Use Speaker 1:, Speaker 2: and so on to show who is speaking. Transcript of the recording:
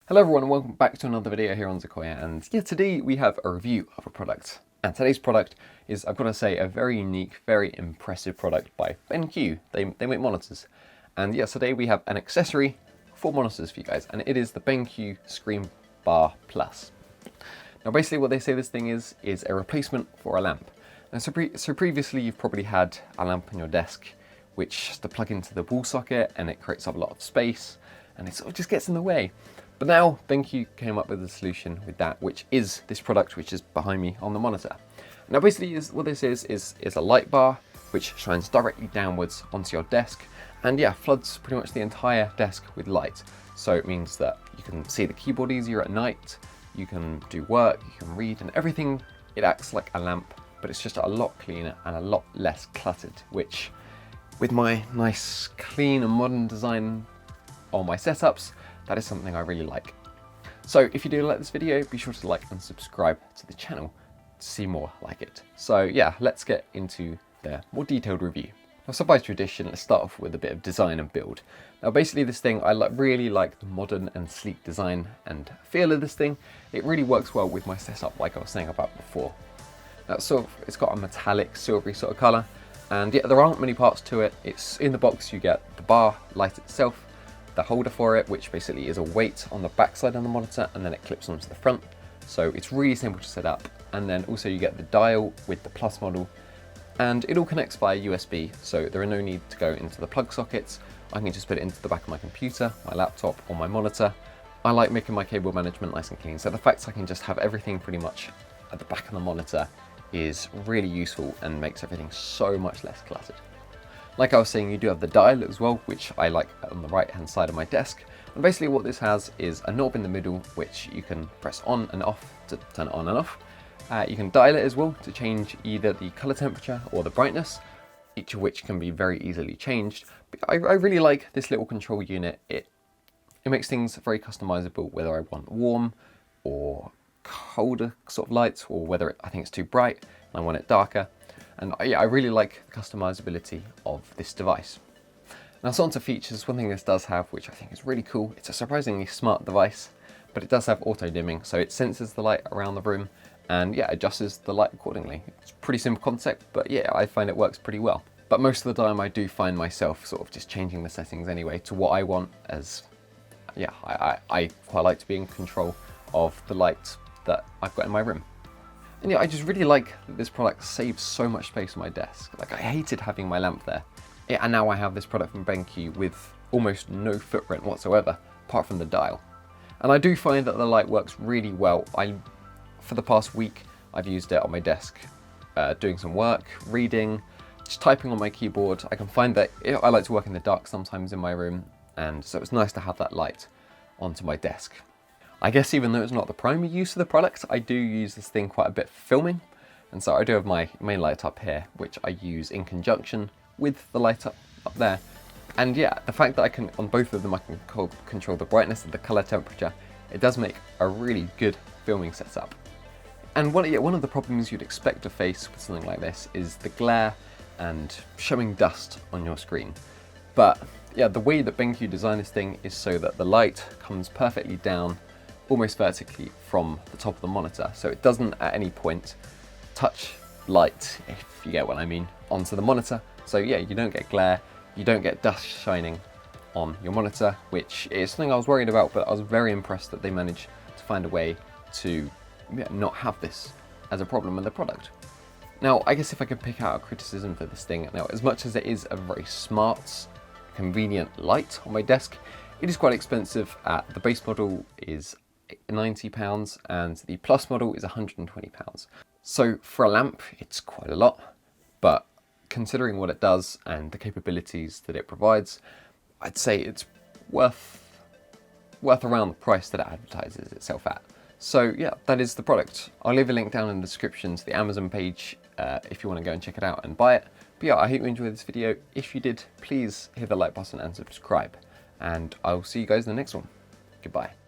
Speaker 1: Hello everyone and welcome back to another video here on Sequoia, and yeah, today we have a review of a product. And today's product is, I've got to say, a very unique, very impressive product by BenQ. They make monitors. And yeah, today we have an accessory for monitors for you guys, and it is the BenQ ScreenBar Plus. Now basically what they say this thing is a replacement for a lamp. And so previously you've probably had a lamp on your desk which has to plug into the wall socket, and it creates up a lot of space and it sort of just gets in the way. But now BenQ came up with a solution with that, which is this product which is behind me on the monitor. Now basically what this is a light bar which shines directly downwards onto your desk, and yeah, floods pretty much the entire desk with light. So it means that you can see the keyboard easier at night, you can do work, you can read, and everything. It acts like a lamp, but it's just a lot cleaner and a lot less cluttered, which with my nice clean and modern design on my setups, that is something I really like. So if you do like this video, be sure to like and subscribe to the channel to see more like it. So yeah, let's get into the more detailed review. Now, so by tradition, let's start off with a bit of design and build. Now basically this thing, I really like the modern and sleek design and feel of this thing. It really works well with my setup, like I was saying about before. Now it's got a metallic silvery sort of colour, and yeah, there aren't many parts to it. It's in the box, you get the bar light itself, the holder for it, which basically is a weight on the back side of the monitor, and then it clips onto the front. So it's really simple to set up. And then also you get the dial with the Plus model, and it all connects via USB, so there are no need to go into the plug sockets. I can just put it into the back of my computer, my laptop, or my monitor. I like making my cable management nice and clean, so the fact I can just have everything pretty much at the back of the monitor is really useful and makes everything so much less cluttered. Like I was saying, you do have the dial as well, which I like on the right hand side of my desk. And basically what this has is a knob in the middle, which you can press on and off to turn it on and off. You can dial it as well to change either the color temperature or the brightness, each of which can be very easily changed. But I really like this little control unit. It makes things very customizable, whether I want warm or colder sort of lights, or whether I think it's too bright and I want it darker. And yeah, I really like the customizability of this device. Now, so on to features. One thing this does have, which I think is really cool, it's a surprisingly smart device, but it does have auto dimming, so it senses the light around the room and yeah, adjusts the light accordingly. It's a pretty simple concept, but yeah, I find it works pretty well. But most of the time I do find myself sort of just changing the settings anyway to what I want, as yeah, I quite like to be in control of the light that I've got in my room. And yeah, I just really like that this product saves so much space on my desk. Like, I hated having my lamp there. Yeah, and now I have this product from BenQ with almost no footprint whatsoever, apart from the dial. And I do find that the light works really well. For the past week, I've used it on my desk, doing some work, reading, just typing on my keyboard. I can find that I like to work in the dark sometimes in my room, and so it's nice to have that light onto my desk. I guess even though it's not the primary use of the product, I do use this thing quite a bit for filming. And so I do have my main light up here, which I use in conjunction with the light up there. And yeah, the fact that I can, on both of them, I can control the brightness and the color temperature, it does make a really good filming setup. And one of the problems you'd expect to face with something like this is the glare and showing dust on your screen. But yeah, the way that BenQ designed this thing is so that the light comes perfectly down, almost vertically from the top of the monitor, so it doesn't at any point touch light, if you get what I mean, onto the monitor. So yeah, you don't get glare, you don't get dust shining on your monitor, which is something I was worried about, but I was very impressed that they managed to find a way to not have this as a problem in the product. Now, I guess if I could pick out a criticism for this thing, now as much as it is a very smart, convenient light on my desk, it is quite expensive. The base model is £90 and the Plus model is £120. So for a lamp, it's quite a lot, but considering what it does and the capabilities that it provides, I'd say it's worth around the price that it advertises itself at. So yeah, that is the product. I'll leave a link down in the description to the Amazon page if you want to go and check it out and buy it. But yeah, I hope you enjoyed this video. If you did, please hit the like button and subscribe, and I'll see you guys in the next one. Goodbye.